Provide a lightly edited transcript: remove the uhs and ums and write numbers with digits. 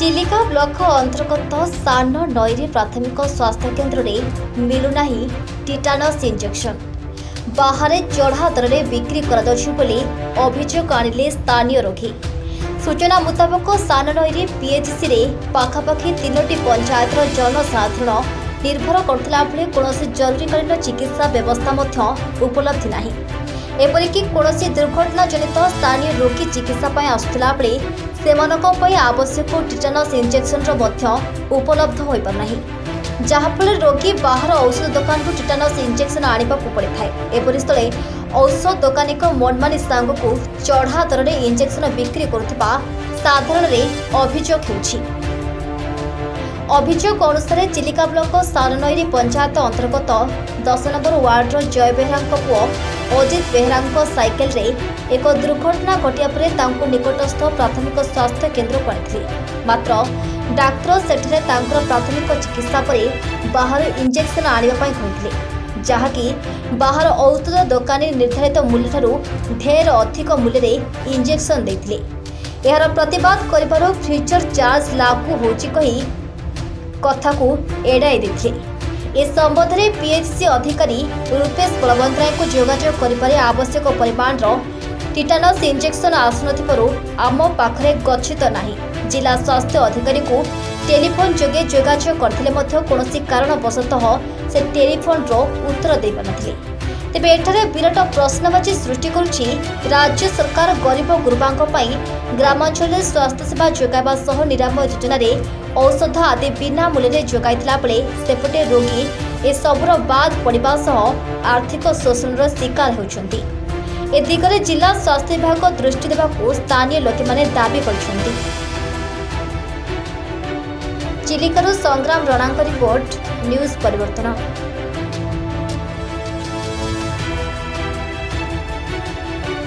Chilika block अंतर्गत सान नईरे प्राथमिक स्वास्थ्य केन्द्र में मिलूना टिटानस इंजेक्शन बाहर चढ़ा दर में बिक्री अभियोग आनिले स्थानीय रोगी। सूचना मुताबक सान नईरे पीएचसी रे पाखापाखि 3टी पंचायतर जनसाधारण निर्भर करथिला बेले कौनसी जरूरीकालीन चिकित्सा व्यवस्था उपलब्ध नाही। एपरिक कौनसी दुर्घटना जनित स्थानीय रोगी चिकित्सा आसुला बेले सेमानक पई आवश्यक टिटानस इंजेक्शन उपलब्ध हो पारना, जहाँफल रोगी बाहर औषध दुकान को टिटानस इंजेक्शन आने पड़े थाए। एपरि स्थले औषध दुकानी मनमानी सांग को चढ़ा दर में इंजेक्शन बिक्री करुवा साधारण अभियोग होछि। अभियोग अनुसार चिलिका ब्लॉक सान नईरे पंचायत अंतर्गत 10 नंबर वार्डर जय बेहरा पुओ अजित बेहरा साइकेल रे एक दुर्घटना घटिया परे तांको निकटस्थ प्राथमिक स्वास्थ्य केन्द्र को आनिथिले। मात्र डाक्टर सेठरे तांकर प्राथमिक चिकित्सा परे बाहर इंजेक्शन आनिबा पई कहिथिले, जहाँकि बाहर औषध दुकानी निर्धारित मूल्य ठारू ढेर अधिक मूल्य रे इंजेक्शन देथिले। यार प्रतिवाद करिबारो फ्यूचर चार्ज लागू होछि कही कथा को एड़ाई देथिले। ए संबंध में पीएचसी अधिकारी रूपेश बलवंतराय को जोगाजोग करिपारे आवश्यक परिमाणर टिटानस इंजेक्शन आसुनथिबारु आम पाखरे गच्छित नाही। जिला स्वास्थ्य अधिकारी को टेलीफोन जोगे जोगाजोग करथिले मध्य कोनोसी कारणवशतः से टेलीफोन रो उत्तर दे पानथिले। तेबे एठारे विराट प्रश्नवाची सृष्टि करुछि राज्य सरकार गरीब गुरुबांक पई ग्रामांचल स्वास्थ्य सेवा जोगाइबा सह निरामय योजना रे औषध आदि बिना मूल्य जोगाइथिला बेले सेपटे रोगी ए सबुर बाद पड़िबा सह आर्थिक शोषणर शिकार होउछन्ति। ए दिगरे जिला स्वास्थ्य विभाग दृष्टि देबाकू स्थानीय लोक माने दाबी करछन्ति। चिलिकारू संग्राम रणांक रिपोर्ट न्यूज परिवर्तन।